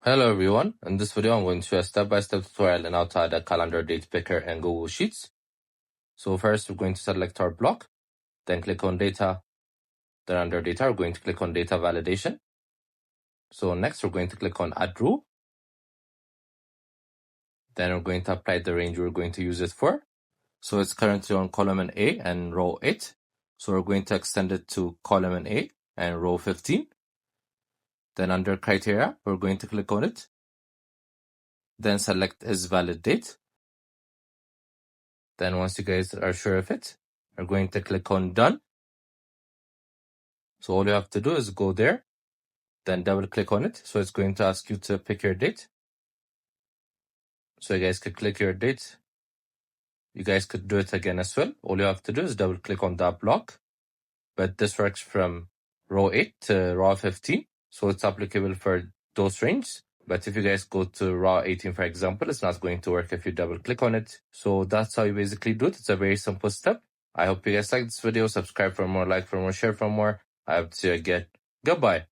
Hello everyone, in this video I'm going to show a step-by-step tutorial on how to add a calendar date picker in Google Sheets. So first we're going to select our block, then click on data, then under data we're going to click on data validation. So next we're going to click on add rule. Then we're going to apply the range we're going to use it for. So it's currently on column A and row 8. So we're going to extend it to column A and row 15. Then under criteria, we're going to click on it. Then select is valid date. Then once you guys are sure of it, we're going to click on done. So all you have to do is go there, then double click on it. So it's going to ask you to pick your date. So you guys could click your date. You guys could do it again as well. All you have to do is double click on that block. But this works from row 8 to row 15. So it's applicable for those ranges. But if you guys go to row 18, for example, it's not going to work if you double click on it. So that's how you basically do it. It's a very simple step. I hope you guys liked this video. Subscribe for more, like for more, share for more. I hope to see you again. Goodbye.